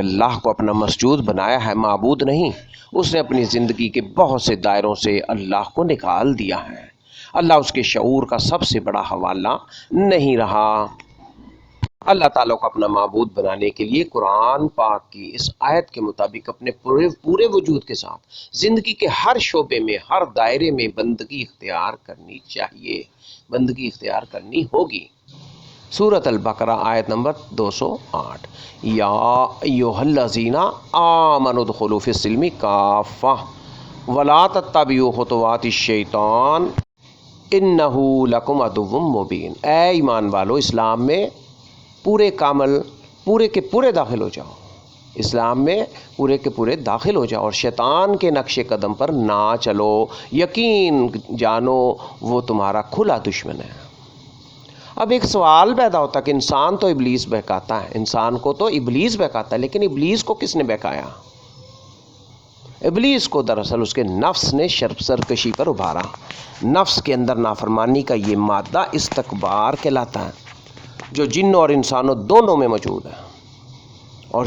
اللہ کو اپنا مسجود بنایا ہے، معبود نہیں۔ اس نے اپنی زندگی کے بہت سے دائروں سے اللہ کو نکال دیا ہے۔ اللہ اس کے شعور کا سب سے بڑا حوالہ نہیں رہا۔ اللہ تعالیٰ کو اپنا معبود بنانے کے لیے قرآن پاک کی اس آیت کے مطابق اپنے پورے وجود کے ساتھ زندگی کے ہر شعبے میں، ہر دائرے میں بندگی اختیار کرنی چاہیے، بندگی اختیار کرنی ہوگی۔ سورۃ البقرہ آیت نمبر 208، یا ایھا الذین آمنوا ادخلوا فی السلم کافۃ ولا تتبعوا خطوات الشیطان انہ لکم عدو مبین۔ اے ایمان والو، اسلام میں پورے کے پورے داخل ہو جاؤ، اسلام میں پورے کے پورے داخل ہو جاؤ اور شیطان کے نقش قدم پر نہ چلو، یقین جانو وہ تمہارا کھلا دشمن ہے۔ اب ایک سوال پیدا ہوتا ہے کہ انسان تو ابلیس بہکاتا ہے، انسان کو تو ابلیس بہکاتا ہے، لیکن ابلیس کو کس نے بہکایا؟ ابلیس کو دراصل اس کے نفس نے سرکشی پر ابھارا۔ نفس کے اندر نافرمانی کا یہ مادہ استکبار کہلاتا ہے، جو جنوں اور انسانوں دونوں میں موجود ہے، اور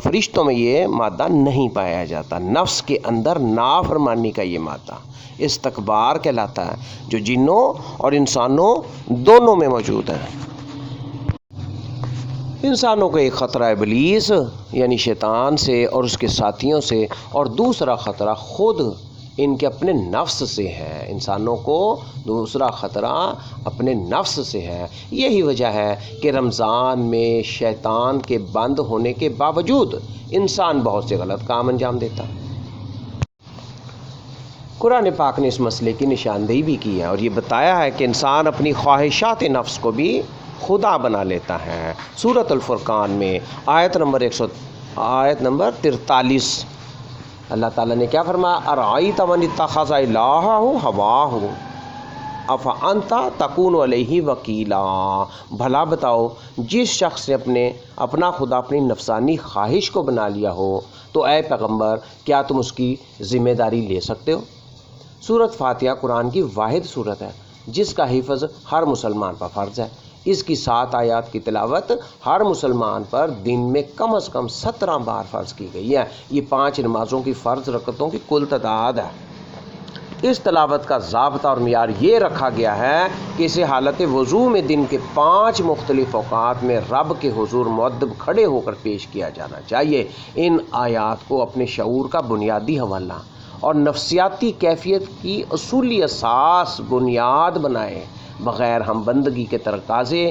فرشتوں میں یہ مادہ نہیں پایا جاتا۔ نفس کے اندر نافرمانی کا یہ مادہ استکبار کہلاتا ہے، جو جنوں اور انسانوں دونوں میں موجود ہے۔ انسانوں کو ایک خطرہ ابلیس یعنی شیطان سے اور اس کے ساتھیوں سے، اور دوسرا خطرہ خود ان کے اپنے نفس سے ہے۔ انسانوں کو دوسرا خطرہ اپنے نفس سے ہے۔ یہی وجہ ہے کہ رمضان میں شیطان کے بند ہونے کے باوجود انسان بہت سے غلط کام انجام دیتا ہے۔ قرآن پاک نے اس مسئلے کی نشاندہی بھی کی ہے اور یہ بتایا ہے کہ انسان اپنی خواہشات نفس کو بھی خدا بنا لیتا ہے۔ سورۃ الفرقان میں آیت نمبر 43 اللہ تعالیٰ نے کیا فرمایا؟ ارأیت من اتخذ الہہ ہواہ افانت تکون علیہ وکیلا۔ بھلا بتاؤ، جس شخص نے اپنا خدا اپنی نفسانی خواہش کو بنا لیا ہو تو اے پیغمبر کیا تم اس کی ذمہ داری لے سکتے ہو؟ سورۃ فاتحہ قرآن کی واحد سورت ہے جس کا حفظ ہر مسلمان پر فرض ہے۔ اس کی 7 آیات کی تلاوت ہر مسلمان پر دن میں کم از کم 17 بار فرض کی گئی ہے۔ یہ 5 نمازوں کی فرض رکعتوں کی کل تعداد ہے۔ اس تلاوت کا ضابطہ اور معیار یہ رکھا گیا ہے کہ اسے حالت وضو میں دن کے 5 مختلف اوقات میں رب کے حضور مؤدب کھڑے ہو کر پیش کیا جانا چاہیے۔ ان آیات کو اپنے شعور کا بنیادی حوالہ اور نفسیاتی کیفیت کی اصولی اساس بنیاد بنائے بغیر ہم بندگی کے تقاضے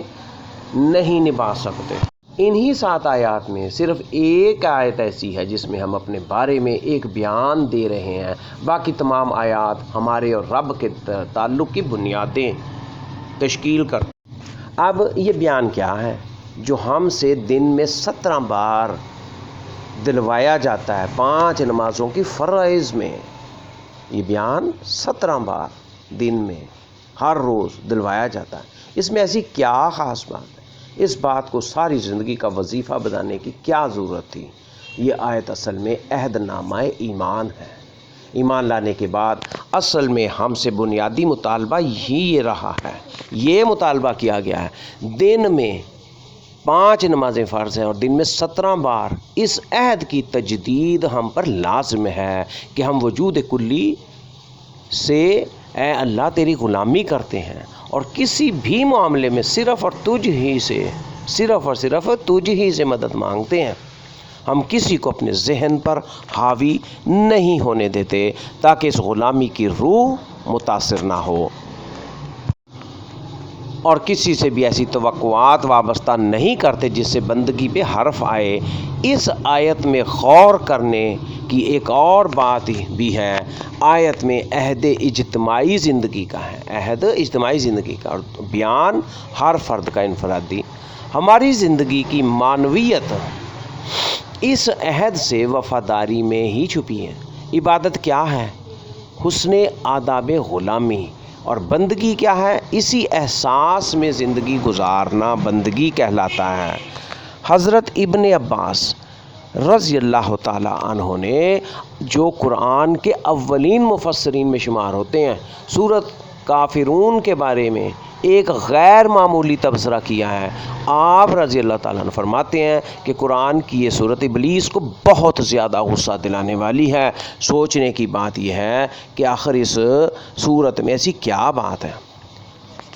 نہیں نبھا سکتے۔ انہی 7 آیات میں صرف ایک آیت ایسی ہے جس میں ہم اپنے بارے میں ایک بیان دے رہے ہیں، باقی تمام آیات ہمارے اور رب کے تعلق کی بنیادیں تشکیل کرتی ہیں۔ اب یہ بیان کیا ہے جو ہم سے دن میں 17 بار دلوایا جاتا ہے 5 نمازوں کی فرائض میں؟ یہ بیان 17 بار دن میں ہر روز دلوایا جاتا ہے۔ اس میں ایسی کیا خاص بات ہے؟ اس بات کو ساری زندگی کا وظیفہ بنانے کی کیا ضرورت تھی؟ یہ آیت اصل میں عہد نامہ ایمان ہے۔ ایمان لانے کے بعد اصل میں ہم سے بنیادی مطالبہ ہی یہ رہا ہے، یہ مطالبہ کیا گیا ہے دن میں 5 نمازیں فرض ہیں اور دن میں 17 بار اس عہد کی تجدید ہم پر لازم ہے کہ ہم وجود کلی سے اے اللہ تیری غلامی کرتے ہیں اور کسی بھی معاملے میں صرف اور صرف تجھ ہی سے مدد مانگتے ہیں۔ ہم کسی کو اپنے ذہن پر حاوی نہیں ہونے دیتے تاکہ اس غلامی کی روح متاثر نہ ہو، اور کسی سے بھی ایسی توقعات وابستہ نہیں کرتے جس سے بندگی پہ حرف آئے۔ اس آیت میں غور کرنے کی ایک اور بات بھی ہے۔ آیت میں عہد اجتماعی زندگی کا ہے، عہد اجتماعی زندگی کا، اور بیان ہر فرد کا انفرادی۔ ہماری زندگی کی معنویت اس عہد سے وفاداری میں ہی چھپی ہے۔ عبادت کیا ہے؟ حسن آداب غلامی، اور بندگی کیا ہے؟ اسی احساس میں زندگی گزارنا بندگی کہلاتا ہے۔ حضرت ابن عباس رضی اللہ تعالی عنہ نے، جو قرآن کے اولین مفسرین میں شمار ہوتے ہیں، سورۃ کافرون کے بارے میں ایک غیر معمولی تبصرہ کیا ہے۔ آپ رضی اللہ تعالیٰ عنہ فرماتے ہیں کہ قرآن کی یہ صورت ابلیس کو بہت زیادہ غصہ دلانے والی ہے۔ سوچنے کی بات یہ ہے کہ آخر اس صورت میں ایسی کیا بات ہے؟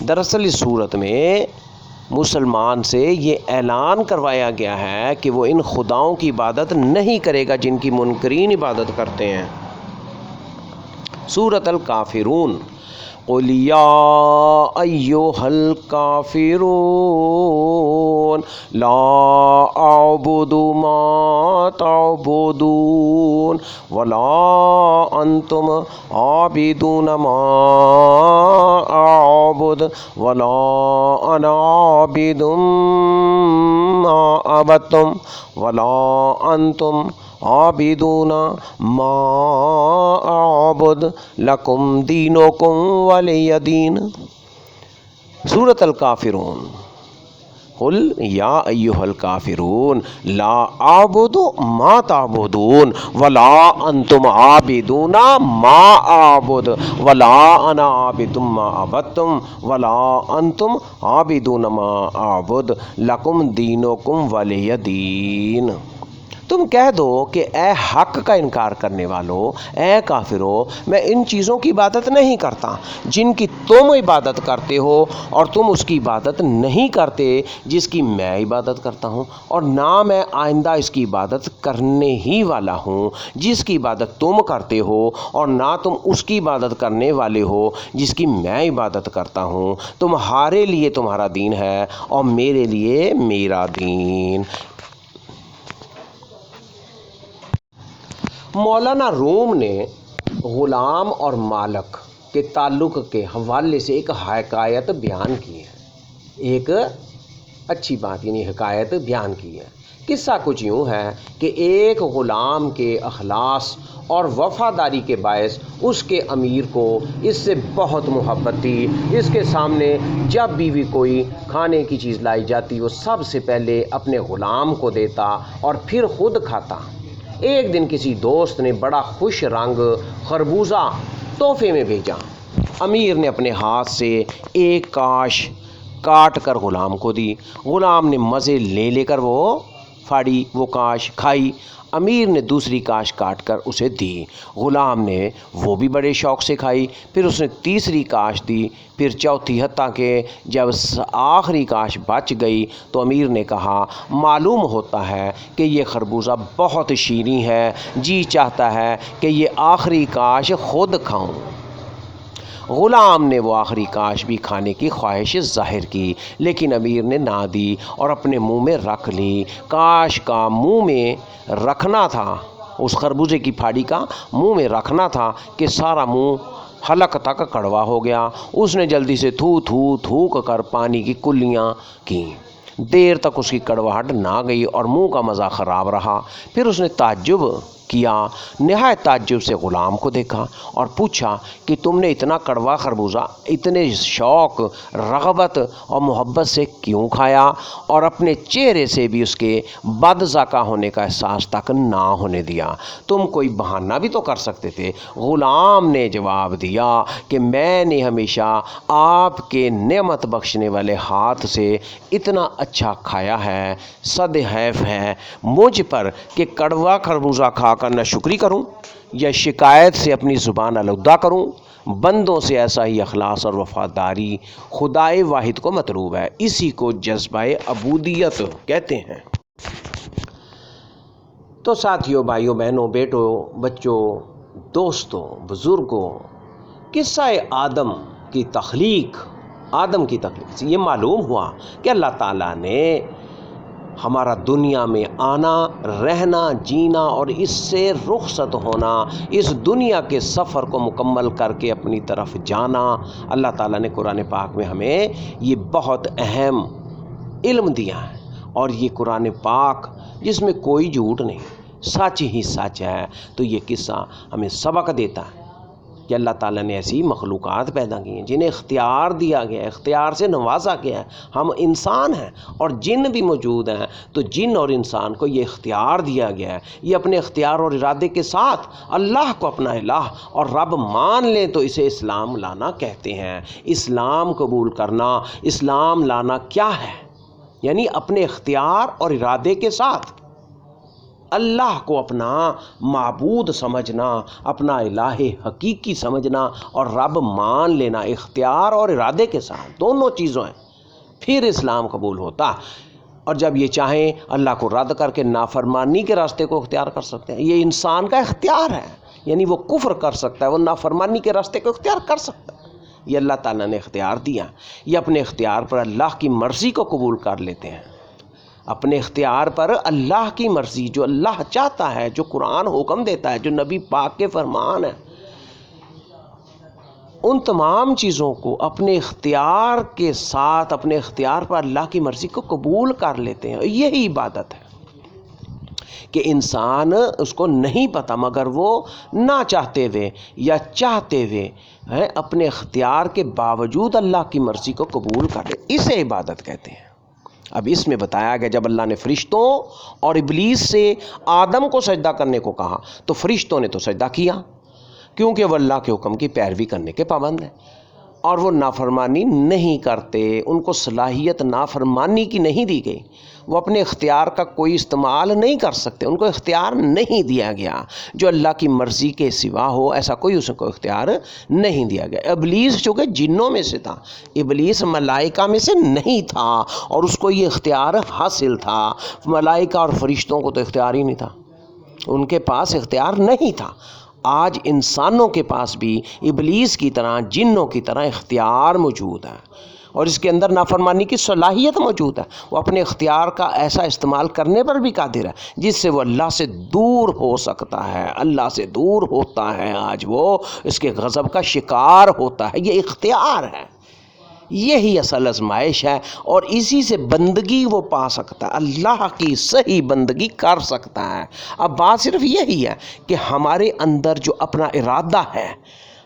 دراصل اس صورت میں مسلمان سے یہ اعلان کروایا گیا ہے کہ وہ ان خداؤں کی عبادت نہیں کرے گا جن کی منکرین عبادت کرتے ہیں۔ سورۃ الکافرون، قل یا ایھا الکافرون لا اعبد ما تعبدون ولا انتم عابدون ما اعبد ولا انا عابد ما عبدتم ولا انتم عابدون ما اعبد لکم دینکم ولی دین۔ سورۃ الکافرون، قل یا ایھا الکافرون لا اعبد ما تعبدون ولا انتم عابدون ما اعبد ولا انا عابد ما عبدتم ولا انتم عابدون ما اعبد لکم دینکم ولی دین۔ تم کہہ دو کہ اے حق کا انکار کرنے والو، اے کافرو، میں ان چیزوں کی عبادت نہیں کرتا جن کی تم عبادت کرتے ہو، اور تم اس کی عبادت نہیں کرتے جس کی میں عبادت کرتا ہوں، اور نہ میں آئندہ اس کی عبادت کرنے ہی والا ہوں جس کی عبادت تم کرتے ہو، اور نہ تم اس کی عبادت کرنے والے ہو جس کی میں عبادت کرتا ہوں۔ تمہارے لیے تمہارا دین ہے اور میرے لیے میرا دین۔ مولانا روم نے غلام اور مالک کے تعلق کے حوالے سے ایک حکایت بیان کی ہے، ایک اچھی بات یعنی حکایت بیان کی ہے۔ قصہ کچھ یوں ہے کہ ایک غلام کے اخلاص اور وفاداری کے باعث اس کے امیر کو اس سے بہت محبت تھی۔ اس کے سامنے جب بھی کوئی کھانے کی چیز لائی جاتی وہ سب سے پہلے اپنے غلام کو دیتا اور پھر خود کھاتا۔ ایک دن کسی دوست نے بڑا خوش رنگ خربوزہ تحفے میں بھیجا۔ امیر نے اپنے ہاتھ سے ایک کاش کاٹ کر غلام کو دی۔ غلام نے مزے لے کر وہ کاش کھائی۔ امیر نے دوسری کاش کاٹ کر اسے دی۔ غلام نے وہ بھی بڑے شوق سے کھائی۔ پھر اس نے تیسری کاش دی، پھر چوتھی، حتیٰ کہ جب آخری کاش بچ گئی تو امیر نے کہا، معلوم ہوتا ہے کہ یہ خربوزہ بہت شیریں ہے، جی چاہتا ہے کہ یہ آخری کاش خود کھاؤں۔ غلام نے وہ آخری کاش بھی کھانے کی خواہش ظاہر کی، لیکن امیر نے نہ دی اور اپنے منہ میں رکھ لی۔ کاش کا منہ میں رکھنا تھا، اس خربوزے کی پھاڑی کا منہ میں رکھنا تھا کہ سارا منہ حلق تک کڑوا ہو گیا۔ اس نے جلدی سے تھوک کر پانی کی کلیاں کیں۔ دیر تک اس کی کڑواہٹ نہ گئی اور منہ کا مزہ خراب رہا۔ پھر اس نے تعجب کیا، نہایت تعجب سے غلام کو دیکھا اور پوچھا کہ تم نے اتنا کڑوا خربوزہ اتنے شوق، رغبت اور محبت سے کیوں کھایا، اور اپنے چہرے سے بھی اس کے بد ذائقہ ہونے کا احساس تک نہ ہونے دیا؟ تم کوئی بہانہ بھی تو کر سکتے تھے۔ غلام نے جواب دیا کہ میں نے ہمیشہ آپ کے نعمت بخشنے والے ہاتھ سے اتنا اچھا کھایا ہے، صد حیف ہے مجھ پر کہ کڑوا خربوزہ کھا کر نہ شکری کروں یا شکایت سے اپنی زبان آلودہ کروں۔ بندوں سے ایسا ہی اخلاص اور وفاداری خدائے واحد کو مطلوب ہے، اسی کو جذبہ عبودیت کہتے ہیں۔ تو ساتھیوں، بھائیوں، بہنوں، بیٹوں، بچوں، دوستوں، بزرگوں، قصہ آدم کی تخلیق سے یہ معلوم ہوا کہ اللہ تعالیٰ نے ہمارا دنیا میں آنا، رہنا، جینا اور اس سے رخصت ہونا، اس دنیا کے سفر کو مکمل کر کے اپنی طرف جانا، اللہ تعالیٰ نے قرآن پاک میں ہمیں یہ بہت اہم علم دیا ہے۔ اور یہ قرآن پاک جس میں کوئی جھوٹ نہیں، سچ ہی سچ ہے، تو یہ قصہ ہمیں سبق دیتا ہے کہ اللہ تعالیٰ نے ایسی مخلوقات پیدا کی ہیں جنہیں اختیار دیا گیا ہے، اختیار سے نوازا گیا ہے. ہم انسان ہیں اور جن بھی موجود ہیں، تو جن اور انسان کو یہ اختیار دیا گیا ہے. یہ اپنے اختیار اور ارادے کے ساتھ اللہ کو اپنا الہ اور رب مان لیں تو اسے اسلام لانا کہتے ہیں. اسلام قبول کرنا، اسلام لانا کیا ہے؟ یعنی اپنے اختیار اور ارادے کے ساتھ اللہ کو اپنا معبود سمجھنا، اپنا الہ حقیقی سمجھنا اور رب مان لینا، اختیار اور ارادے کے ساتھ، دونوں چیزوں ہیں، پھر اسلام قبول ہوتا. اور جب یہ چاہیں اللہ کو رد کر کے نافرمانی کے راستے کو اختیار کر سکتے ہیں. یہ انسان کا اختیار ہے، یعنی وہ کفر کر سکتا ہے، وہ نافرمانی کے راستے کو اختیار کر سکتا ہے. یہ اللہ تعالیٰ نے اختیار دیا. یہ اپنے اختیار پر اللہ کی مرضی کو قبول کر لیتے ہیں. اپنے اختیار پر اللہ کی مرضی، جو اللہ چاہتا ہے، جو قرآن حکم دیتا ہے، جو نبی پاک کے فرمان ہیں، ان تمام چیزوں کو اپنے اختیار کے ساتھ، اپنے اختیار پر اللہ کی مرضی کو قبول کر لیتے ہیں. یہی عبادت ہے کہ انسان اس کو نہیں پتہ مگر وہ نہ چاہتے ہوئے یا چاہتے ہوئے اپنے اختیار کے باوجود اللہ کی مرضی کو قبول کر لے. اسے عبادت کہتے ہیں. اب اس میں بتایا گیا جب اللہ نے فرشتوں اور ابلیس سے آدم کو سجدہ کرنے کو کہا تو فرشتوں نے تو سجدہ کیا کیونکہ وہ اللہ کے حکم کی پیروی کرنے کے پابند ہیں اور وہ نافرمانی نہیں کرتے. ان کو صلاحیت نافرمانی کی نہیں دی گئی. وہ اپنے اختیار کا کوئی استعمال نہیں کر سکتے. ان کو اختیار نہیں دیا گیا. جو اللہ کی مرضی کے سوا ہو ایسا کوئی اس کو اختیار نہیں دیا گیا. ابلیس چونکہ جنوں میں سے تھا، ابلیس ملائکہ میں سے نہیں تھا اور اس کو یہ اختیار حاصل تھا. ملائکہ اور فرشتوں کو تو اختیار ہی نہیں تھا، ان کے پاس اختیار نہیں تھا. آج انسانوں کے پاس بھی ابلیس کی طرح، جنوں کی طرح اختیار موجود ہے اور اس کے اندر نافرمانی کی صلاحیت موجود ہے. وہ اپنے اختیار کا ایسا استعمال کرنے پر بھی قادر ہے جس سے وہ اللہ سے دور ہو سکتا ہے. اللہ سے دور ہوتا ہے، آج وہ اس کے غضب کا شکار ہوتا ہے. یہ اختیار ہے، یہی اصل آزمائش ہے اور اسی سے بندگی وہ پا سکتا ہے، اللہ کی صحیح بندگی کر سکتا ہے. اب بات صرف یہی ہے کہ ہمارے اندر جو اپنا ارادہ ہے،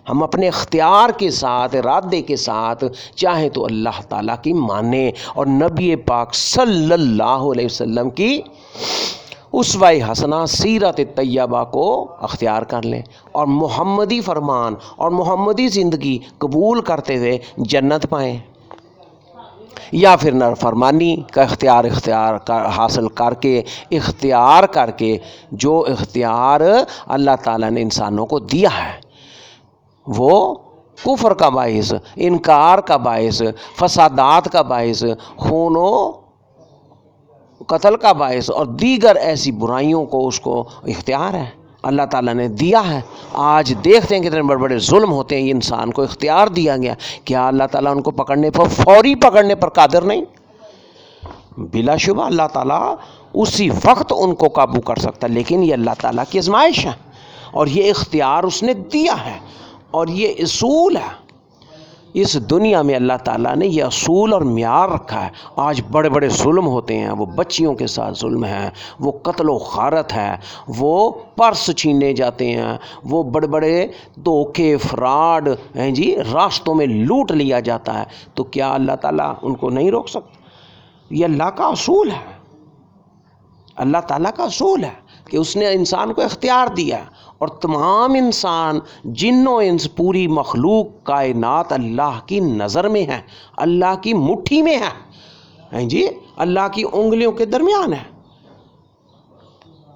ہم اپنے اختیار کے ساتھ، ارادے کے ساتھ چاہیں تو اللہ تعالیٰ کی مانیں اور نبی پاک صلی اللہ علیہ وسلم کی اسوہ حسنہ سیرت طیبہ کو اختیار کر لیں اور محمدی فرمان اور محمدی زندگی قبول کرتے ہوئے جنت پائیں، یا پھر نافرمانی کا اختیار حاصل کر کے جو اختیار اللہ تعالیٰ نے انسانوں کو دیا ہے وہ کفر کا باعث، انکار کا باعث، فسادات کا باعث، خون و قتل کا باعث اور دیگر ایسی برائیوں کو اس کو اختیار ہے، اللہ تعالیٰ نے دیا ہے. آج دیکھتے ہیں کتنے بڑے بڑے ظلم ہوتے ہیں. یہ انسان کو اختیار دیا گیا، کیا اللہ تعالیٰ ان کو پکڑنے پر، فوری پکڑنے پر قادر نہیں؟ بلا شبہ اللہ تعالیٰ اسی وقت ان کو قابو کر سکتا ہے، لیکن یہ اللہ تعالیٰ کی آزمائش ہے اور یہ اختیار اس نے دیا ہے اور یہ اصول ہے. اس دنیا میں اللہ تعالیٰ نے یہ اصول اور معیار رکھا ہے. آج بڑے بڑے ظلم ہوتے ہیں، وہ بچیوں کے ساتھ ظلم ہے، وہ قتل و غارت ہے، وہ پرس چھینے جاتے ہیں، وہ بڑے بڑے دھوکے، فراڈ ہیں جی، راستوں میں لوٹ لیا جاتا ہے. تو کیا اللہ تعالیٰ ان کو نہیں روک سکتا؟ یہ اللہ کا اصول ہے، اللہ تعالیٰ کا اصول ہے کہ اس نے انسان کو اختیار دیا ہے اور تمام انسان، جنوں انس، پوری مخلوق کائنات اللہ کی نظر میں ہے، اللہ کی مٹھی میں ہے جی، اللہ کی انگلیوں کے درمیان ہے.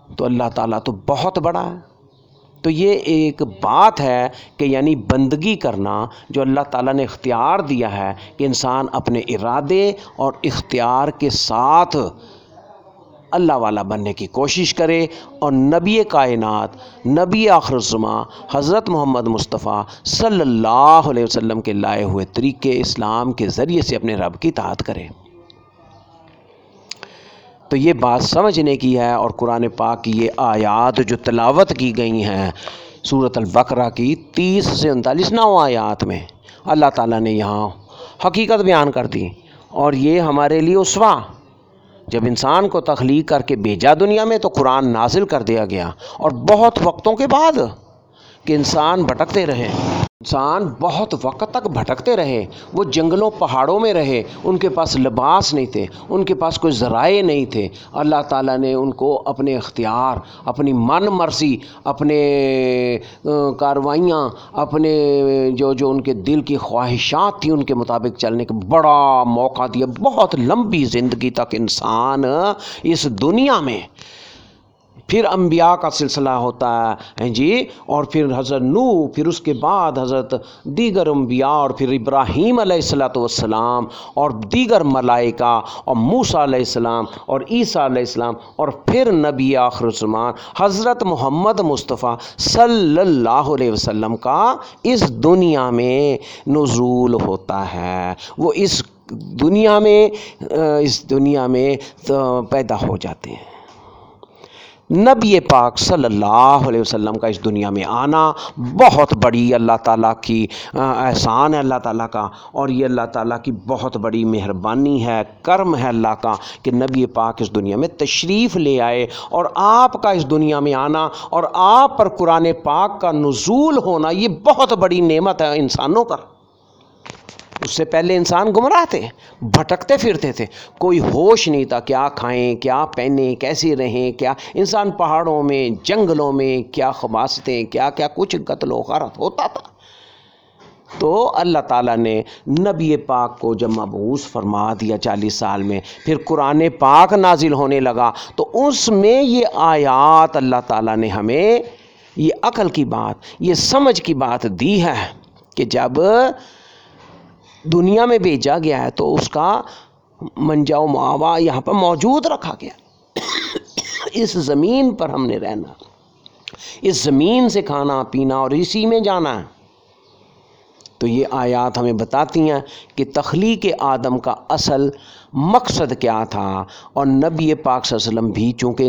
تو اللہ تعالیٰ تو بہت بڑا ہے. تو یہ ایک بات ہے کہ یعنی بندگی کرنا جو اللہ تعالیٰ نے اختیار دیا ہے کہ انسان اپنے ارادے اور اختیار کے ساتھ اللہ والا بننے کی کوشش کرے اور نبی کائنات، نبی آخر الزماں حضرت محمد مصطفیٰ صلی اللہ علیہ وسلم کے لائے ہوئے طریقے اسلام کے ذریعے سے اپنے رب کی اطاعت کرے. تو یہ بات سمجھنے کی ہے. اور قرآن پاک کی یہ آیات جو تلاوت کی گئی ہیں سورۃ البقرہ کی 30 سے 39 آیات میں اللہ تعالیٰ نے یہاں حقیقت بیان کر دی اور یہ ہمارے لیے اسوہ. جب انسان کو تخلیق کر کے بھیجا دنیا میں تو قرآن نازل کر دیا گیا اور بہت وقتوں کے بعد کہ انسان بھٹکتے رہے، انسان بہت وقت تک بھٹکتے رہے، وہ جنگلوں پہاڑوں میں رہے، ان کے پاس لباس نہیں تھے، ان کے پاس کوئی ذرائع نہیں تھے۔ اللہ تعالیٰ نے ان کو اپنے اختیار، اپنی من مرضی، اپنے کاروائیاں، اپنے جو ان کے دل کی خواہشات تھیں ان کے مطابق چلنے کا بڑا موقع دیا۔ بہت لمبی زندگی تک انسان اس دنیا میں، پھر انبیاء کا سلسلہ ہوتا ہے جی، اور پھر حضرت نوح، پھر اس کے بعد حضرت دیگر انبیاء، اور پھر ابراہیم علیہ السلام اور دیگر ملائکہ اور موسیٰ علیہ السلام اور عیسیٰ علیہ السلام، اور پھر نبی آخر الزمان حضرت محمد مصطفیٰ صلی اللہ علیہ وسلم کا اس دنیا میں نزول ہوتا ہے۔ وہ اس دنیا میں پیدا ہو جاتے ہیں۔ نبی پاک صلی اللہ علیہ وسلم کا اس دنیا میں آنا بہت بڑی اللہ تعالیٰ کی احسان ہے اللہ تعالیٰ کا، اور یہ اللہ تعالیٰ کی بہت بڑی مہربانی ہے، کرم ہے اللہ کا کہ نبی پاک اس دنیا میں تشریف لے آئے، اور آپ کا اس دنیا میں آنا اور آپ پر قرآن پاک کا نزول ہونا یہ بہت بڑی نعمت ہے انسانوں پر۔ اس سے پہلے انسان گمراہ تھے، بھٹکتے پھرتے تھے، کوئی ہوش نہیں تھا، کیا کھائیں، کیا پہنیں، کیسے رہیں، کیا انسان پہاڑوں میں، جنگلوں میں کیا خباستیں، کیا کیا کچھ قتل و غارت ہوتا تھا۔ تو اللہ تعالیٰ نے نبی پاک کو جب مبعوث فرما دیا 40 سال میں، پھر قرآن پاک نازل ہونے لگا، تو اس میں یہ آیات اللہ تعالیٰ نے ہمیں یہ عقل کی بات، یہ سمجھ کی بات دی ہے کہ جب دنیا میں بھیجا گیا ہے تو اس کا منجا و ماوا یہاں پر موجود رکھا گیا۔ اس زمین پر ہم نے رہنا، اس زمین سے کھانا پینا اور اسی میں جانا ہے۔ تو یہ آیات ہمیں بتاتی ہیں کہ تخلیق آدم کا اصل مقصد کیا تھا، اور نبی پاک صلی اللہ علیہ وسلم بھی چونکہ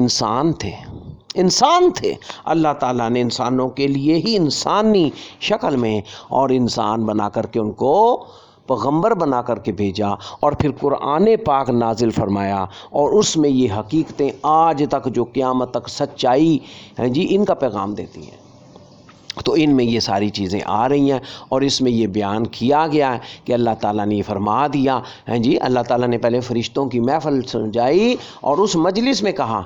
انسان تھے، اللہ تعالیٰ نے انسانوں کے لیے ہی انسانی شکل میں اور انسان بنا کر کے ان کو پیغمبر بنا کر کے بھیجا، اور پھر قرآن پاک نازل فرمایا، اور اس میں یہ حقیقتیں آج تک جو قیامت تک سچائی ہیں جی ان کا پیغام دیتی ہیں۔ تو ان میں یہ ساری چیزیں آ رہی ہیں، اور اس میں یہ بیان کیا گیا ہے کہ اللہ تعالیٰ نے یہ فرما دیا ہے جی۔ اللہ تعالیٰ نے پہلے فرشتوں کی محفل سجائی اور اس مجلس میں کہا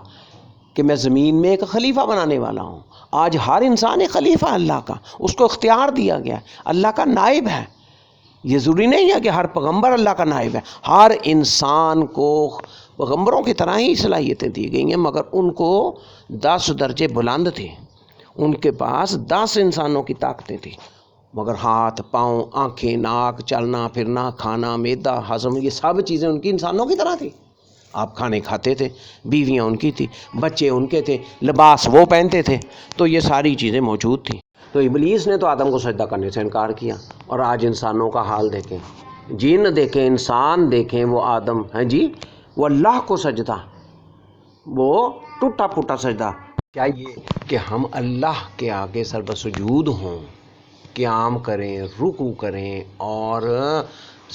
کہ میں زمین میں ایک خلیفہ بنانے والا ہوں۔ آج ہر انسان ایک خلیفہ اللہ کا، اس کو اختیار دیا گیا ہے، اللہ کا نائب ہے۔ یہ ضروری نہیں ہے کہ ہر پیغمبر اللہ کا نائب ہے، ہر انسان کو پیغمبروں کی طرح ہی صلاحیتیں دی گئی ہیں، مگر ان کو 10 درجے بلند تھے، ان کے پاس 10 انسانوں کی طاقتیں تھیں، مگر ہاتھ، پاؤں، آنکھیں، ناک، چلنا پھرنا، کھانا، معدہ، ہضم، یہ سب چیزیں ان کی انسانوں کی طرح تھیں۔ آپ کھانے کھاتے تھے، بیویاں ان کی تھی، بچے ان کے تھے، لباس وہ پہنتے تھے، تو یہ ساری چیزیں موجود تھیں۔ تو ابلیس نے تو آدم کو سجدہ کرنے سے انکار کیا، اور آج انسانوں کا حال دیکھیں، جن دیکھیں، انسان دیکھیں، وہ آدم ہیں جی، وہ اللہ کو سجدہ، وہ ٹوٹا پھوٹا سجدہ۔ کیا یہ کہ ہم اللہ کے آگے سر بسجود ہوں، قیام کریں، رکوع کریں، اور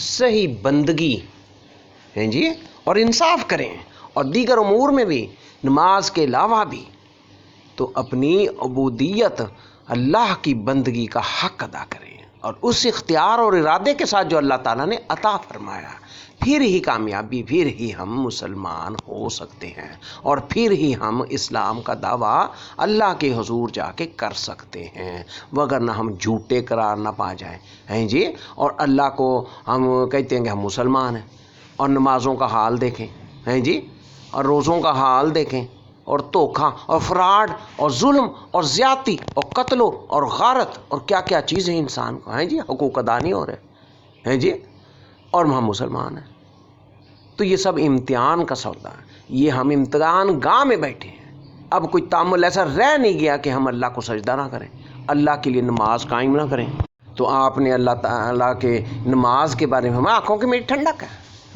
صحیح بندگی ہیں جی اور انصاف کریں، اور دیگر امور میں بھی، نماز کے علاوہ بھی، تو اپنی عبودیت اللہ کی بندگی کا حق ادا کریں، اور اس اختیار اور ارادے کے ساتھ جو اللہ تعالیٰ نے عطا فرمایا، پھر ہی کامیابی، پھر ہی ہم مسلمان ہو سکتے ہیں، اور پھر ہی ہم اسلام کا دعویٰ اللہ کے حضور جا کے کر سکتے ہیں، وگرنہ ہم جھوٹے قرار نہ پا جائیں ہیں جی، اور اللہ کو ہم کہتے ہیں کہ ہم مسلمان ہیں، اور نمازوں کا حال دیکھیں ہیں جی، اور روزوں کا حال دیکھیں، اور دھوکہ اور فراڈ اور ظلم اور زیادتی اور قتل اور غارت اور کیا کیا چیزیں انسان کو ہیں جی، حقوق ادا نہیں ہو رہے ہیں جی، اور ہم مسلمان ہیں۔ تو یہ سب امتحان کا سودا ہے، یہ ہم امتحان گاہ میں بیٹھے ہیں۔ اب کوئی تعامل ایسا رہ نہیں گیا کہ ہم اللہ کو سجدہ نہ کریں، اللہ کے لیے نماز قائم نہ کریں۔ تو آپ نے اللہ تعالیٰ کے نماز کے بارے میں، ہم آنکھوں کی میری ٹھنڈک ہے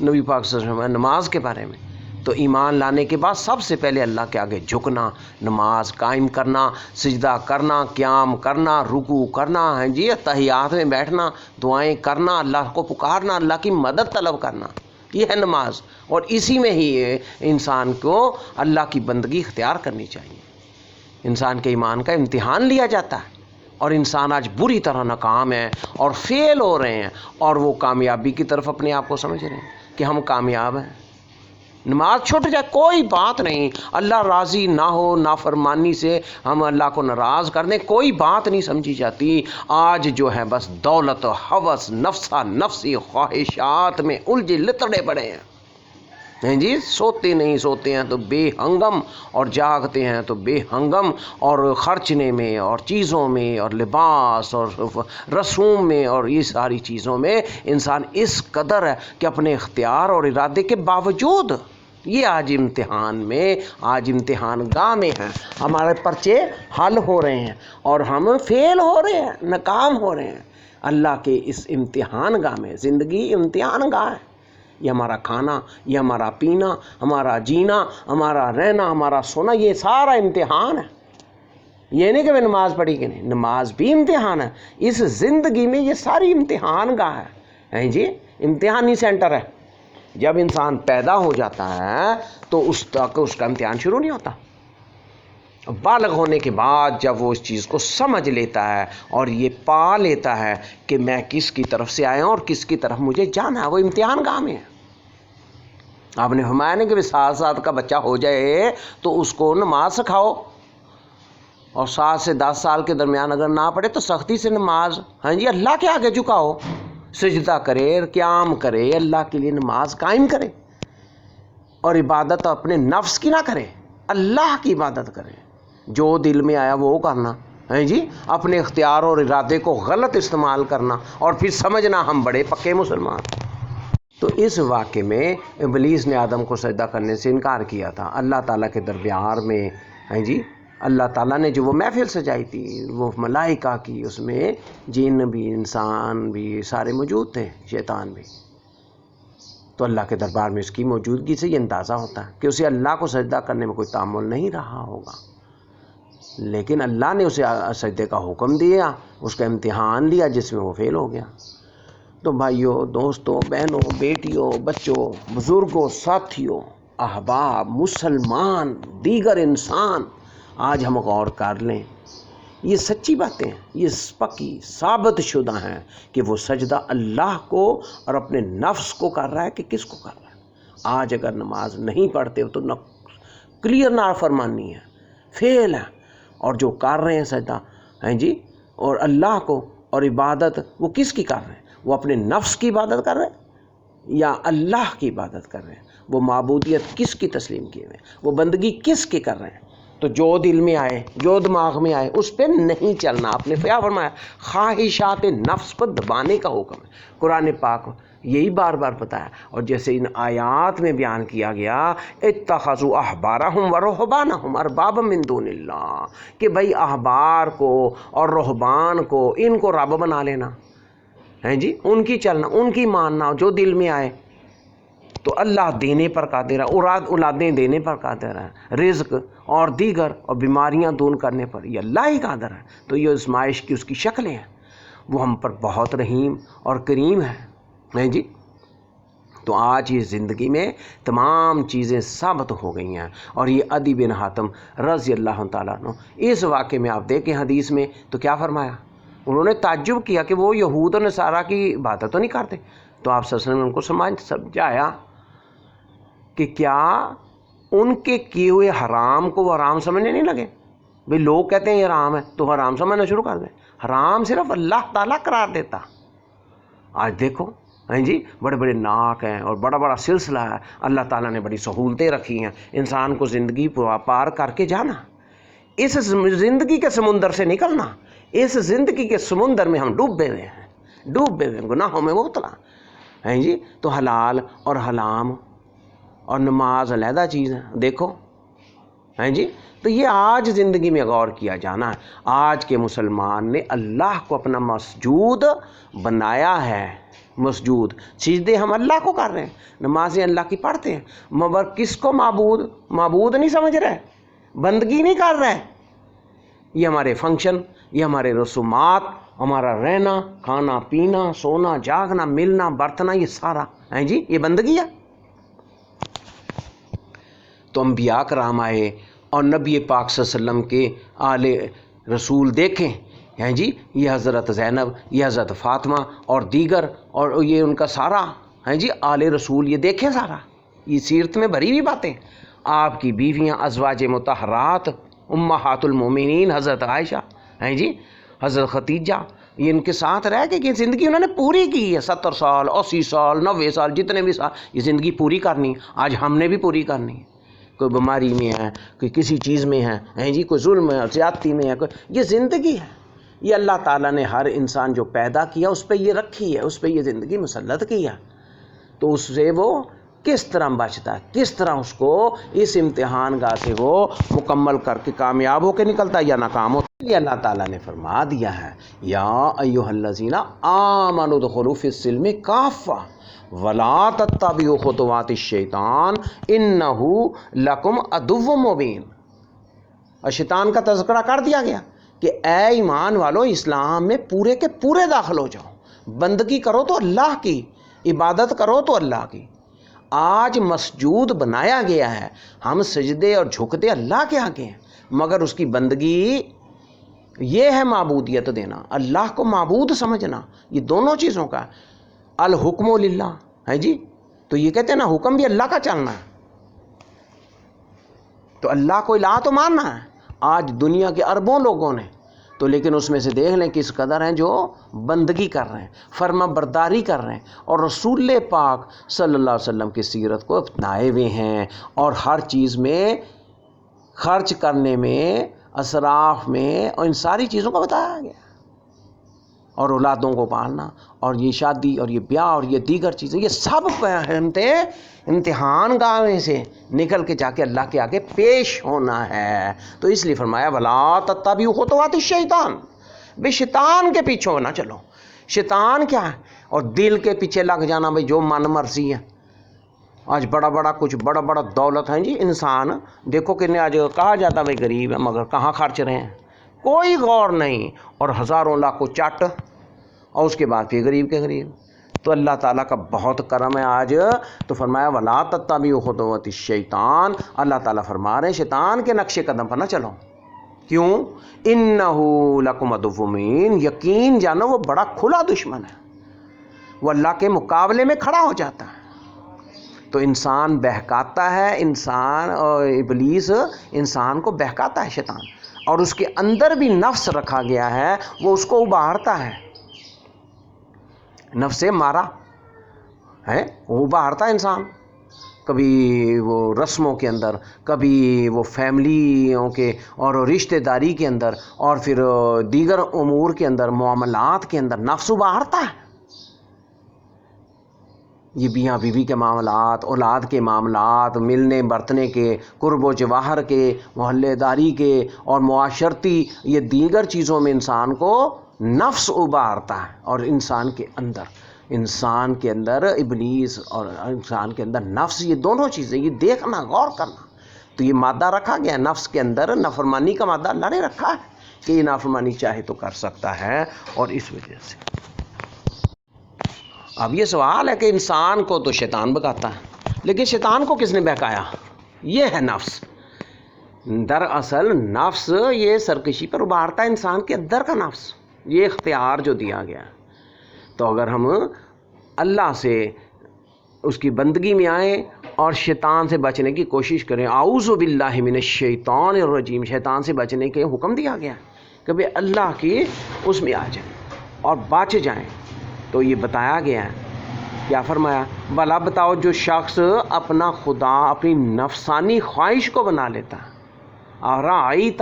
نبی پاک صلی اللہ علیہ وسلم نماز کے بارے میں، تو ایمان لانے کے بعد سب سے پہلے اللہ کے آگے جھکنا، نماز قائم کرنا، سجدہ کرنا، قیام کرنا، رکوع کرنا ہے جی، تحیات میں بیٹھنا، دعائیں کرنا، اللہ کو پکارنا، اللہ کی مدد طلب کرنا، یہ ہے نماز، اور اسی میں ہی انسان کو اللہ کی بندگی اختیار کرنی چاہیے۔ انسان کے ایمان کا امتحان لیا جاتا ہے، اور انسان آج بری طرح ناکام ہے اور فیل ہو رہے ہیں، اور وہ کامیابی کی طرف اپنے آپ کو سمجھ رہے ہیں کہ ہم کامیاب ہیں۔ نماز چھوٹ جائے کوئی بات نہیں، اللہ راضی نہ ہو، نافرمانی سے ہم اللہ کو ناراض کر دیں، کوئی بات نہیں سمجھی جاتی۔ آج جو ہے بس دولت و ہوس، نفسی خواہشات میں الجھے لتڑے پڑے ہیں جی، سوتے نہیں، سوتے ہیں تو بے ہنگم اور جاگتے ہیں تو بے ہنگم، اور خرچنے میں اور چیزوں میں اور لباس اور رسوم میں اور یہ ساری چیزوں میں انسان اس قدر ہے کہ اپنے اختیار اور ارادے کے باوجود یہ آج امتحان گاہ میں ہیں، ہمارے پرچے حل ہو رہے ہیں اور ہم فیل ہو رہے ہیں، ناکام ہو رہے ہیں اللہ کے اس امتحان گاہ میں۔ زندگی امتحان گاہ ہے، یہ ہمارا کھانا، یہ ہمارا پینا، ہمارا جینا، ہمارا رہنا، ہمارا سونا، یہ سارا امتحان ہے۔ یہ نہیں کہ میں نماز پڑھی کہ نہیں، نماز بھی امتحان ہے۔ اس زندگی میں یہ ساری امتحان گاہ ہے جی، امتحانی سینٹر ہے۔ جب انسان پیدا ہو جاتا ہے تو اس تک اس کا امتحان شروع نہیں ہوتا۔ بالغ ہونے کے بعد جب وہ اس چیز کو سمجھ لیتا ہے اور یہ پا لیتا ہے کہ میں کس کی طرف سے آیا ہوں اور کس کی طرف مجھے جانا ہے، وہ امتحان گاہ میں ہے۔ آپ نے فرمایا نہیں کہ 7 سال کا بچہ ہو جائے تو اس کو نماز سکھاؤ، اور 7 سے 10 سال کے درمیان اگر نہ پڑھے تو سختی سے نماز جی اللہ کے آگے جھکاؤ، سجدہ کرے، قیام کرے، اللہ کے لیے نماز قائم کرے، اور عبادت اپنے نفس کی نہ کرے، اللہ کی عبادت کرے، جو دل میں آیا وہ کرنا جی، اپنے اختیار اور ارادے کو غلط استعمال کرنا اور پھر سمجھنا ہم بڑے پکے مسلمان۔ تو اس واقعے میں ابلیس نے آدم کو سجدہ کرنے سے انکار کیا تھا۔ اللہ تعالیٰ کے دربار میں جی اللہ تعالیٰ نے جو وہ محفل سجائی تھی، وہ ملائکہ کی، اس میں جن بھی، انسان بھی، سارے موجود تھے، شیطان بھی۔ تو اللہ کے دربار میں اس کی موجودگی سے یہ اندازہ ہوتا ہے کہ اسے اللہ کو سجدہ کرنے میں کوئی تعامل نہیں رہا ہوگا، لیکن اللہ نے اسے سجدے کا حکم دیا، اس کا امتحان لیا جس میں وہ فیل ہو گیا۔ تو بھائیوں، دوستوں، بہنوں، بیٹیوں، بچوں، بزرگوں، ساتھیوں، احباب، مسلمان، دیگر انسان، آج ہم غور کر لیں، یہ سچی باتیں ہیں، یہ پکی ثابت شدہ ہیں کہ وہ سجدہ اللہ کو اور اپنے نفس کو کر رہا ہے کہ کس کو کر رہا ہے۔ آج اگر نماز نہیں پڑھتے ہو تو کلیئر نافرمانی ہے، فیل ہے، اور جو کر رہے ہیں سجدہ جی اور اللہ کو اور عبادت، وہ کس کی کر رہے ہیں؟ وہ اپنے نفس کی عبادت کر رہے ہیں یا اللہ کی عبادت کر رہے ہیں؟ وہ معبودیت کس کی تسلیم کیے ہوئے ہیں؟ وہ بندگی کس کی کر رہے ہیں؟ تو جو دل میں آئے، جو دماغ میں آئے، اس پہ نہیں چلنا۔ آپ نے کیا فرمایا؟ خواہشات نفس کو دبانے کا حکم ہے۔ قرآن پاک یہی بار بار بتایا، اور جیسے ان آیات میں بیان کیا گیا، اتخذوا احبارہم ورہبانہم اربابا من دون اللہ، کہ بھئی احبار کو اور رہبان کو، ان کو رب بنا لینا ہے جی، ان کی چلنا، ان کی ماننا، جو دل میں آئے۔ تو اللہ دینے پر قادر ہے، اولادیں دینے پر قادر ہے، رزق اور دیگر اور بیماریاں دور کرنے پر یہ اللہ ہی قادر ہے۔ تو یہ آزمائش کی اس کی شکلیں ہیں، وہ ہم پر بہت رحیم اور کریم ہے جی۔ تو آج یہ زندگی میں تمام چیزیں ثابت ہو گئی ہیں، اور یہ عدی بن حاتم رضی اللہ تعالیٰ عنہ، اس واقعے میں آپ دیکھیں حدیث میں تو کیا فرمایا؟ انہوں نے تعجب کیا کہ وہ یہود اور نصارہ کی عبادت تو نہیں کرتے، تو آپ صلی اللہ علیہ وسلم نے ان کو سمجھایا کہ کیا ان کے کیے ہوئے حرام کو وہ حرام سمجھنے نہیں لگے؟ بھئی لوگ کہتے ہیں یہ حرام ہے تو حرام سمجھنا شروع کر دیں۔ حرام صرف اللہ تعالیٰ قرار دیتا۔ آج دیکھو جی، بڑے بڑے ناک ہیں اور بڑا بڑا سلسلہ ہے، اللہ تعالیٰ نے بڑی سہولتیں رکھی ہیں انسان کو زندگی پار کر کے جانا، اس زندگی کے سمندر سے نکلنا۔ اس زندگی کے سمندر میں ہم ڈوبے ہوئے ہیں، گناہوں میں مبتلا ہیں جی۔ تو حلال اور حرام اور نماز علیحدہ چیز ہے، دیکھو جی۔ تو یہ آج زندگی میں غور کیا جانا ہے۔ آج کے مسلمان نے اللہ کو اپنا مسجود بنایا ہے، مسجود، سجدے ہم اللہ کو کر رہے ہیں، نمازیں اللہ کی پڑھتے ہیں، مگر کس کو معبود نہیں سمجھ رہے، بندگی نہیں کر رہے۔ یہ ہمارے فنکشن، یہ ہمارے رسومات، ہمارا رہنا، کھانا پینا، سونا جاگنا، ملنا برتنا، یہ سارا ہے جی، یہ بندگی ہے۔ تو انبیاء کرام آئے اور نبی پاک صلی اللہ علیہ وسلم کے آل رسول دیکھیں ہیں جی، یہ حضرت زینب، یہ حضرت فاطمہ اور دیگر، اور یہ ان کا سارا ہیں جی آل رسول، یہ دیکھیں سارا، یہ سیرت میں بھری ہوئی باتیں، آپ کی بیویاں ازواج مطہرات امہات المومنین حضرت عائشہ ہیں جی، حضرت ختیجہ، یہ ان کے ساتھ رہ کے کہ زندگی انہوں نے پوری کی ہے، 70 سال 80 سال 90 سال جتنے بھی سال، یہ زندگی پوری کرنی، آج ہم نے بھی پوری کرنی ہے۔ کوئی بیماری میں ہے، کوئی کسی چیز میں ہے جی، کوئی ظلم ہے، زیادتی میں ہے، کوئی، یہ زندگی ہے، یہ اللہ تعالیٰ نے ہر انسان جو پیدا کیا اس پہ یہ رکھی ہے، اس پہ یہ زندگی مسلط کیا، تو اس سے وہ کس طرح بچتا ہے، کس طرح اس کو اس امتحان گاہ سے وہ مکمل کر کے کامیاب ہو کے نکلتا ہے یا ناکام ہوتا ہے۔ یہ اللہ تعالیٰ نے فرما دیا ہے، یا ایھا الذین آمنوا ادخلوا فی السلم کافہ ولا تتبعوا خطوات الشیطان انہ لکم عدو مبین۔ اور شیطان کا تذکرہ کر دیا گیا کہ اے ایمان والو، اسلام میں پورے کے پورے داخل ہو جاؤ، بندگی کرو تو اللہ کی، عبادت کرو تو اللہ کی۔ آج مسجود بنایا گیا ہے، ہم سجدے اور جھکتے اللہ کے آگے ہیں، مگر اس کی بندگی یہ ہے معبودیت دینا، اللہ کو معبود سمجھنا، یہ دونوں چیزوں کا الحکم للہ ہے جی، تو یہ کہتے ہیں نا حکم بھی اللہ کا چلنا ہے، تو اللہ کو الہ تو ماننا ہے۔ آج دنیا کے اربوں لوگوں نے تو، لیکن اس میں سے دیکھ لیں کس قدر ہیں جو بندگی کر رہے ہیں، فرما برداری کر رہے ہیں، اور رسول پاک صلی اللہ علیہ وسلم کی سیرت کو اپنائے ہوئے ہیں، اور ہر چیز میں خرچ کرنے میں، اسراف میں، اور ان ساری چیزوں کو بتایا گیا، اور اولادوں کو پالنا، اور یہ شادی اور یہ بیاہ اور یہ دیگر چیزیں، یہ سب امتحان گاہ میں سے نکل کے جا کے اللہ کے آگے پیش ہونا ہے۔ تو اس لیے فرمایا وَلَا تَتَّبِعُوا خُطُوَاتِ الشَّیطان، بے شیطان کے پیچھے نہ چلو۔ شیطان کیا ہے؟ اور دل کے پیچھے لگ جانا، بھائی جو من مرضی ہے۔ آج کچھ بڑا دولت ہے جی، انسان دیکھو کہ آج کہا جاتا بھائی غریب ہے، مگر کہاں خرچ رہے ہیں، کوئی غور نہیں، اور ہزاروں لاکھوں چٹ، اور اس کے بعد پھر غریب کے غریب۔ تو اللہ تعالیٰ کا بہت کرم ہے آج، تو فرمایا وَلَا تَتَّبِعُوا خُطُوَاتِ الشَّیطان، اللہ تعالیٰ فرما رہے ہیں شیطان کے نقش قدم پر نہ چلو۔ کیوں؟ اِنَّهُ لَکُمْ عَدُوٌّ مُبِینٌ، یقین جانو وہ بڑا کھلا دشمن ہے، وہ اللہ کے مقابلے میں کھڑا ہو جاتا ہے۔ تو انسان بہکاتا ہے، انسان اور ابلیس انسان کو بہکاتا ہے شیطان، اور اس کے اندر بھی نفس رکھا گیا ہے، وہ اس کو ابھارتا ہے، نفس مارا ہے، وہ ابھارتا ہے انسان، کبھی وہ رسموں کے اندر، کبھی وہ فیملیوں کے اور رشتہ داری کے اندر، اور پھر دیگر امور کے اندر، معاملات کے اندر نفس ابھارتا ہے۔ یہ میاں بیوی کے معاملات، اولاد کے معاملات، ملنے برتنے کے، قرب و جواہر کے، محلے داری کے، اور معاشرتی یہ دیگر چیزوں میں انسان کو نفس ابھارتا ہے، اور انسان کے اندر ابلیس اور انسان کے اندر نفس، یہ دونوں چیزیں، یہ دیکھنا، غور کرنا۔ تو یہ مادہ رکھا گیا ہے نفس کے اندر، نافرمانی کا مادہ اللہ نے رکھا ہے کہ یہ نافرمانی چاہے تو کر سکتا ہے، اور اس وجہ سے اب یہ سوال ہے کہ انسان کو تو شیطان بہکاتا ہے، لیکن شیطان کو کس نے بہکایا؟ یہ ہے نفس۔ دراصل نفس یہ سرکشی پر ابھارتا ہے، انسان کے اندر کا نفس، یہ اختیار جو دیا گیا ہے۔ تو اگر ہم اللہ سے اس کی بندگی میں آئیں اور شیطان سے بچنے کی کوشش کریں، اعوذ باللہ من الشیطان الرجیم، شیطان سے بچنے کے حکم دیا گیا ہے کہ بھئی اللہ کی اس میں آ جائیں اور بچ جائیں۔ تو یہ بتایا گیا ہے، کیا فرمایا؟ بھلا بتاؤ جو شخص اپنا خدا اپنی نفسانی خواہش کو بنا لیتا ہے، ارأیت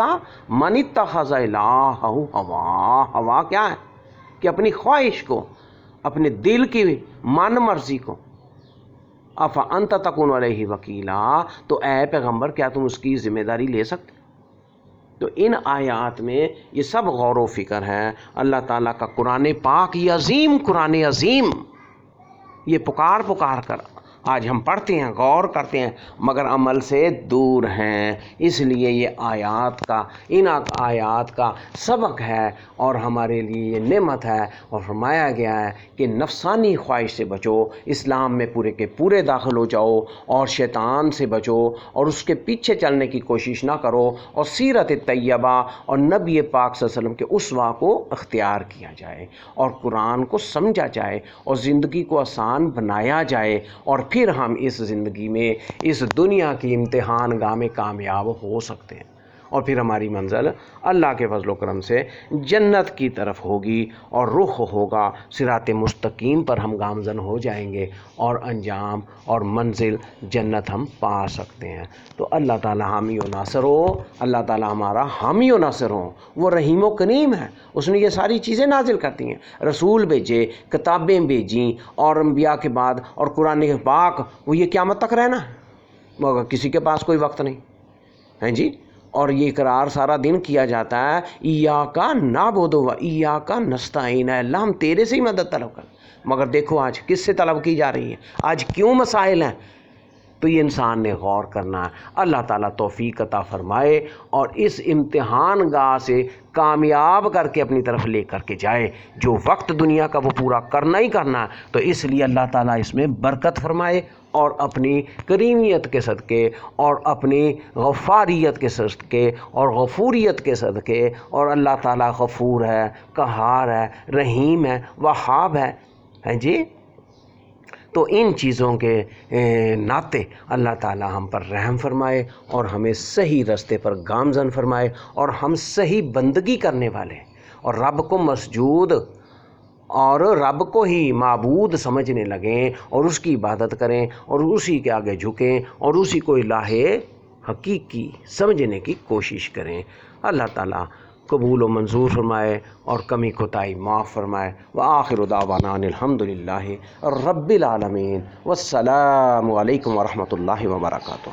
من اتخذ الہہ ہوا، ہوا کیا ہے؟ کہ اپنی خواہش کو، اپنے دل کی من مرضی کو، افانت تکون علیہ وکیلا، تو اے پیغمبر کیا تم اس کی ذمہ داری لے سکتے؟ تو ان آیات میں یہ سب غور و فکر ہے۔ اللہ تعالیٰ کا قرآن پاک، یہ عظیم قرآن عظیم، یہ پکار کر آج ہم پڑھتے ہیں، غور کرتے ہیں، مگر عمل سے دور ہیں۔ اس لیے یہ ان آیات کا سبق ہے اور ہمارے لیے یہ نعمت ہے، اور فرمایا گیا ہے کہ نفسانی خواہش سے بچو، اسلام میں پورے کے پورے داخل ہو جاؤ، اور شیطان سے بچو اور اس کے پیچھے چلنے کی کوشش نہ کرو، اور سیرت طیبہ اور نبی پاک صلی اللہ علیہ وسلم کے اسوہ کو اختیار کیا جائے، اور قرآن کو سمجھا جائے، اور زندگی کو آسان بنایا جائے، اور پھر ہم اس زندگی میں اس دنیا کی امتحان گاہ میں کامیاب ہو سکتے ہیں، اور پھر ہماری منزل اللہ کے فضل و کرم سے جنت کی طرف ہوگی، اور رخ ہوگا صراط مستقیم پر ہم گامزن ہو جائیں گے، اور انجام اور منزل جنت ہم پا سکتے ہیں۔ تو اللہ تعالی حامی و ناصر ہو، اللہ تعالی ہمارا حامی و ناصر ہو۔ وہ رحیم و کریم ہے، اس نے یہ ساری چیزیں نازل کرتی ہیں، رسول بھیجے، کتابیں بھیجیں، اور انبیاء کے بعد اور قرآن پاک، وہ یہ قیامت تک رہنا ہے، مگر کسی کے پاس کوئی وقت نہیں ہے جی۔ اور یہ اقرار سارا دن کیا جاتا ہے، ایاک نعبد و ایاک نستعین، اللہ ہم تیرے سے ہی مدد طلب کریں، مگر دیکھو آج کس سے طلب کی جا رہی ہے، آج کیوں مسائل ہیں؟ تو یہ انسان نے غور کرنا ہے۔ اللہ تعالیٰ توفیق عطا فرمائے اور اس امتحان گاہ سے کامیاب کر کے اپنی طرف لے کر کے جائے۔ جو وقت دنیا کا وہ پورا کرنا ہی کرنا ہے، تو اس لیے اللہ تعالیٰ اس میں برکت فرمائے، اور اپنی کریمیت کے صدقے اور اپنی غفاریت کے صدقے اور غفوریت کے صدقے، اور اللہ تعالیٰ غفور ہے، قہار ہے، رحیم ہے، وہاب ہے جی۔ تو ان چیزوں کے ناطے اللہ تعالی ہم پر رحم فرمائے، اور ہمیں صحیح رستے پر گامزن فرمائے، اور ہم صحیح بندگی کرنے والے، اور رب کو مسجود اور رب کو ہی معبود سمجھنے لگیں، اور اس کی عبادت کریں، اور اسی کے آگے جھکیں، اور اسی کو الہ حقیقی سمجھنے کی کوشش کریں۔ اللہ تعالیٰ قبول و منظور فرمائے اور کمی کوتاہی معاف فرمائے۔ وآخر دعوانا ان الحمدللہ رب العالمین، والسلام علیکم ورحمۃ اللہ وبرکاتہ۔